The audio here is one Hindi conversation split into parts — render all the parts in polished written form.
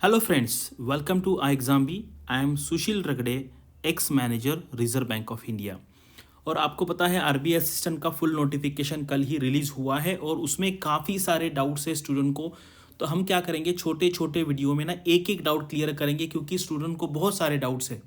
Hello friends, welcome to ixamBee. I am Sushil Ragade, ex manager Reserve Bank of India. और आपको पता है आरबीआई असिस्टेंट का फुल नोटिफिकेशन कल ही रिलीज़ हुआ है और उसमें काफ़ी सारे डाउट्स है स्टूडेंट को। तो हम क्या करेंगे, छोटे छोटे वीडियो में ना एक एक डाउट क्लियर करेंगे क्योंकि स्टूडेंट को बहुत सारे डाउट्स है।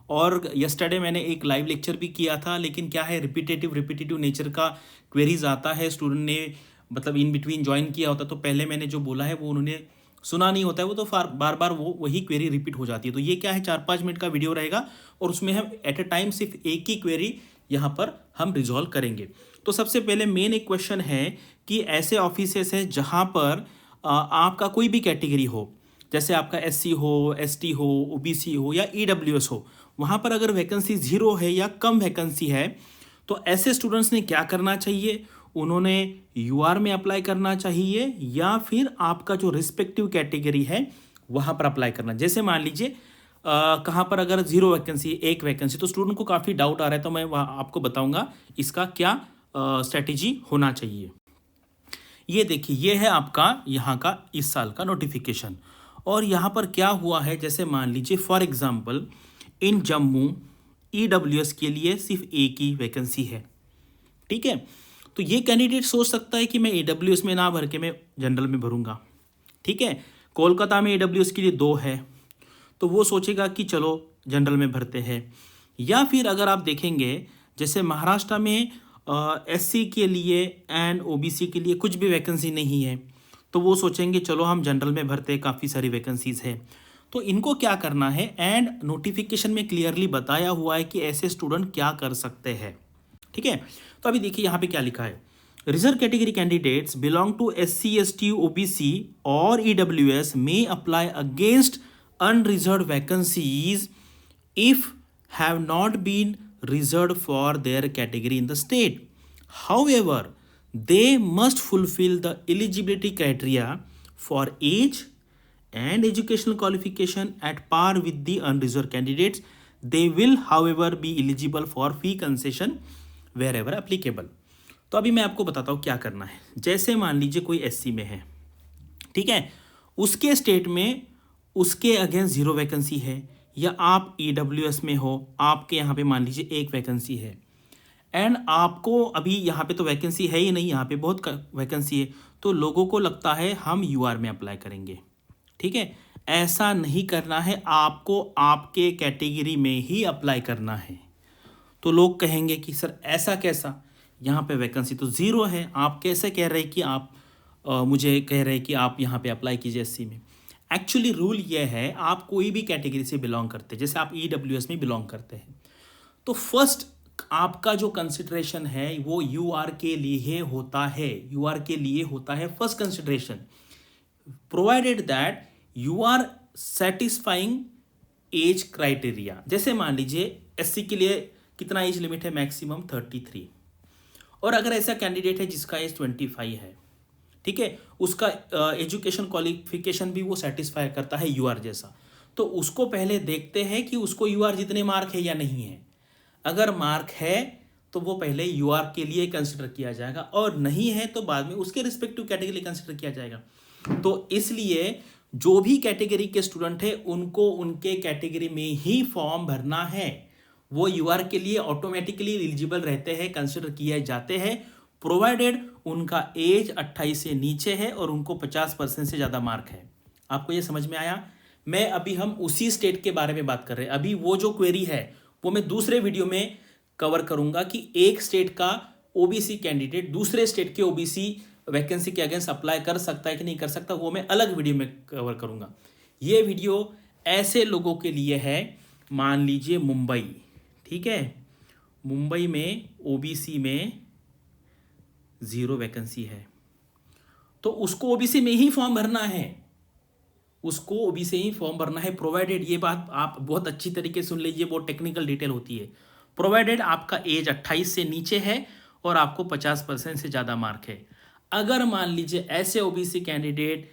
और यस्टरडे मैंने एक लाइव लेक्चर भी किया था, लेकिन क्या है रिपीटेटिव नेचर का क्वेरीज आता है। स्टूडेंट ने मतलब इन बिटवीन ज्वाइन किया होता, तो पहले मैंने जो बोला है वो उन्होंने सुना नहीं होता है, वो तो बार बार वो वही क्वेरी रिपीट हो जाती है। तो ये क्या है, 4-5 मिनट का वीडियो रहेगा और उसमें हम एट ए टाइम सिर्फ एक ही क्वेरी यहाँ पर हम रिजॉल्व करेंगे। तो सबसे पहले मेन एक क्वेश्चन है कि ऐसे ऑफिसेस है जहाँ पर आपका कोई भी कैटेगरी हो, जैसे आपका एससी हो, एसटी हो, ओबीसी हो या ईडब्ल्यूएस हो, वहाँ पर अगर वैकेंसी 0 है या कम वैकेंसी है तो ऐसे स्टूडेंट्स ने क्या करना चाहिए, उन्होंने यूआर में अप्लाई करना चाहिए या फिर आपका जो रिस्पेक्टिव कैटेगरी है वहाँ पर अप्लाई करना। जैसे मान लीजिए कहाँ पर अगर 0 वैकेंसी, एक वैकेंसी, तो स्टूडेंट को काफ़ी डाउट आ रहा है, तो मैं वहाँ आपको बताऊँगा इसका क्या स्ट्रैटेजी होना चाहिए। ये देखिए, ये है आपका यहाँ का इस साल का नोटिफिकेशन। और यहाँ पर क्या हुआ है, जैसे मान लीजिए for example in Jammu EWS के लिए सिर्फ एक ही वैकेंसी है, ठीक है। तो ये कैंडिडेट सोच सकता है कि मैं ईडब्ल्यूएस में ना भर के मैं जनरल में भरूंगा, ठीक है। कोलकाता में ईडब्ल्यूएस के लिए 2 है, तो वो सोचेगा कि चलो जनरल में भरते हैं। या फिर अगर आप देखेंगे जैसे महाराष्ट्र में एससी के लिए एंड ओबीसी के लिए कुछ भी वैकेंसी नहीं है, तो वो सोचेंगे चलो हम जनरल में भरते हैं, काफ़ी सारी वैकेंसीज है। तो इनको क्या करना है, एंड नोटिफिकेशन में क्लियरली बताया हुआ है कि ऐसे स्टूडेंट क्या कर सकते हैं, ठीक है। तो अभी देखिए यहाँ पे क्या लिखा है, reserve category candidates belong to SC, ST, OBC और EWS may apply against unreserved vacancies if have not been reserved for their category in the state. However, they must fulfill the eligibility criteria for age and educational qualification at par with the unreserved candidates. They will, however, be eligible for fee concession wherever applicable. तो अभी मैं आपको बताता हूँ क्या करना है। जैसे मान लीजिए कोई एससी में है, ठीक है, उसके स्टेट में उसके अगेंस्ट 0 वैकेंसी है, या आप ईडब्ल्यूएस में हो, आपके यहाँ पे मान लीजिए 1 वैकेंसी है, एंड आपको अभी यहाँ पे तो वैकेंसी है ही नहीं, यहाँ पे बहुत वैकेंसी है, तो लोगों को लगता है हम यूआर में अप्लाई करेंगे, ठीक है। ऐसा नहीं करना है, आपको आपके कैटेगरी में ही अप्लाई करना है। तो लोग कहेंगे कि सर ऐसा कैसा, यहाँ पे वैकेंसी तो 0 है, आप कैसे कह रहे हैं कि आप मुझे कह रहे हैं कि आप यहाँ पे अप्लाई कीजिए एससी में। एक्चुअली रूल ये है, आप कोई भी कैटेगरी से बिलोंग करते हैं, जैसे आप ईडब्ल्यूएस में बिलोंग करते हैं, तो फर्स्ट आपका जो कंसिडरेशन है वो यूआर के लिए होता है, यूआर के लिए होता है first consideration, provided that you are satisfying as criteria. जैसे मान लीजिए एससी के लिए कितना एज लिमिट है, मैक्सिमम 33, और अगर ऐसा कैंडिडेट है जिसका एज 25 है, ठीक है, उसका एजुकेशन क्वालिफिकेशन भी वो सेटिस्फाई करता है यूआर जैसा, तो उसको पहले देखते हैं कि उसको यूआर जितने मार्क है या नहीं है। अगर मार्क है तो वो पहले यूआर के लिए कंसिडर किया जाएगा, और नहीं है तो बाद में उसके रिस्पेक्टिव कैटेगरी कंसिडर किया जाएगा। तो इसलिए जो भी कैटेगरी के स्टूडेंट है उनको उनके कैटेगरी में ही फॉर्म भरना है, वो यूआर के लिए ऑटोमेटिकली एलिजिबल रहते हैं, कंसिडर किए जाते हैं, प्रोवाइडेड उनका एज 28 से नीचे है और उनको 50% से ज़्यादा मार्क है। आपको ये समझ में आया। मैं अभी हम उसी स्टेट के बारे में बात कर रहे हैं। अभी वो जो क्वेरी है वो मैं दूसरे वीडियो में कवर करूंगा कि एक स्टेट का ओबीसी कैंडिडेट दूसरे स्टेट के ओबीसी वैकेंसी के अगेंस्ट अप्लाई कर सकता है कि नहीं कर सकता, वो मैं अलग वीडियो में कवर करूंगा। ये वीडियो ऐसे लोगों के लिए है, मान लीजिए मुंबई, ठीक है, मुंबई में ओबीसी में 0 वैकेंसी है, तो उसको ओबीसी में ही फॉर्म भरना है, उसको ओबीसी ही फॉर्म भरना है, प्रोवाइडेड, ये बात आप बहुत अच्छी तरीके से सुन लीजिए, बहुत टेक्निकल डिटेल होती है, प्रोवाइडेड आपका एज 28 से नीचे है और आपको 50% से ज़्यादा मार्क है। अगर मान लीजिए ऐसे ओबीसी कैंडिडेट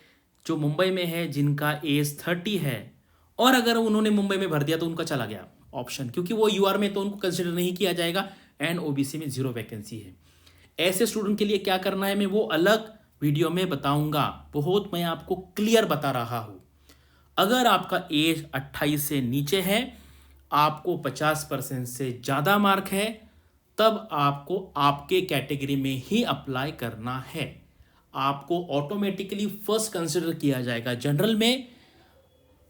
जो मुंबई में है जिनका एज 30 है, और अगर उन्होंने मुंबई में भर दिया तो उनका चला गया ऑप्शन, क्योंकि वो यूआर में तो उनको कंसिडर नहीं किया जाएगा एंड ओबीसी में 0 वैकेंसी है। ऐसे स्टूडेंट के लिए क्या करना है मैं वो अलग वीडियो में बताऊंगा, बहुत मैं आपको क्लियर बता रहा हूं। अगर आपका एज 28 से नीचे है, आपको 50% से ज़्यादा मार्क है, तब आपको आपके कैटेगरी में ही अप्लाई करना है। आपको ऑटोमेटिकली फर्स्ट कंसिडर किया जाएगा जनरल में,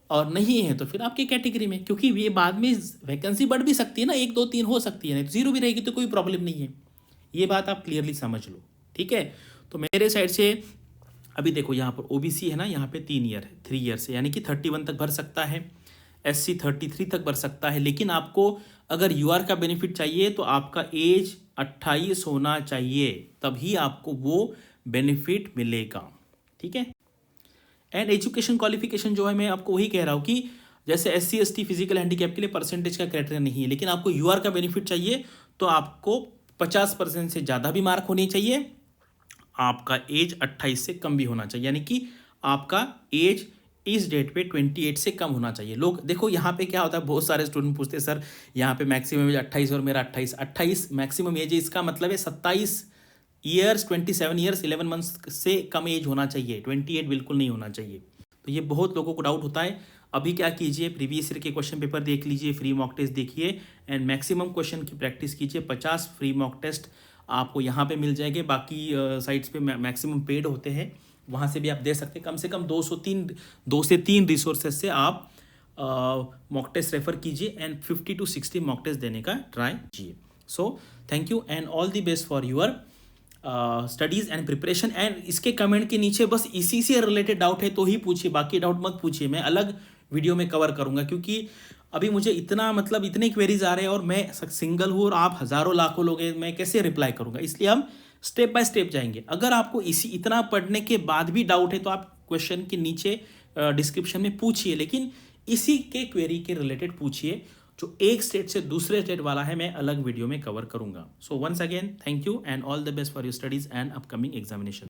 और नहीं है तो फिर आपके कैटेगरी में, क्योंकि ये बाद में वैकेंसी बढ़ भी सकती है ना, 1 2 3 हो सकती है, नहीं तो जीरो भी रहेगी तो कोई प्रॉब्लम नहीं है। ये बात आप क्लियरली समझ लो, ठीक है। तो मेरे साइड से अभी देखो, यहाँ पर ओबीसी है ना, यहाँ पे 3 ईयर है, 3 ईयर से, यानी कि 31 तक भर सकता है, एससी 33 तक भर सकता है। लेकिन आपको अगर यूआर का बेनिफिट चाहिए तो आपका एज 28 होना चाहिए, तभी आपको वो बेनिफिट मिलेगा, ठीक है। एंड एजुकेशन क्वालिफिकेशन जो है, मैं आपको वही कह रहा हूँ कि जैसे एससी एसटी फिजिकल हैंडीकैप के लिए परसेंटेज का क्राइटेरिया नहीं है, लेकिन आपको यूआर का बेनिफिट चाहिए तो आपको 50% से ज़्यादा भी मार्क होने चाहिए, आपका एज 28 से कम भी होना चाहिए, यानी कि आपका एज इस डेट पे 28 से कम होना चाहिए। लोग देखो यहाँ पे क्या होता है, बहुत सारे स्टूडेंट पूछते हैं सर यहाँ पे मैक्सिमम एज 28 और मेरा 28 मैक्सिमम एज है, इसका मतलब है 27 ईयर्स, 27 ईयर्स 11 मंथ्स से कम एज होना चाहिए, 28 बिल्कुल नहीं होना चाहिए। तो ये बहुत लोगों को डाउट होता है। अभी क्या कीजिए, प्रीवियस ईयर के क्वेश्चन पेपर देख लीजिए, फ्री मॉक टेस्ट देखिए एंड मैक्सिमम क्वेश्चन की प्रैक्टिस कीजिए। 50 फ्री मॉक टेस्ट आपको यहाँ पे मिल जाएंगे, बाकी साइट्स पे मैक्सिमम पेड होते हैं, वहाँ से भी आप दे सकते हैं। कम से कम 2 से 3 रिसोर्सेज से आप मॉक टेस्ट रेफर कीजिए एंड 50 to 60 मॉक टेस्ट देने का ट्राई कीजिए। So thank you and all the best for your studies and preparation. And इसके कमेंट के नीचे बस इसी से रिलेटेड डाउट है तो ही पूछिए, बाकी डाउट मत पूछिए, मैं अलग वीडियो में कवर करूँगा, क्योंकि अभी मुझे इतना मतलब इतने क्वेरीज आ रहे हैं और मैं सिंगल हूँ और आप हज़ारों लाखों लोग हैं, मैं कैसे रिप्लाई करूँगा। इसलिए हम स्टेप बाय स्टेप जाएंगे। अगर आपको इतना पढ़ने के बाद भी डाउट है तो आप क्वेश्चन के नीचे डिस्क्रिप्शन में पूछिए, लेकिन इसी के क्वेरी के रिलेटेड पूछिए। जो एक स्टेट से दूसरे स्टेट वाला है, मैं अलग वीडियो में कवर करूंगा। So once again thank you and all the best for your studies and upcoming examination.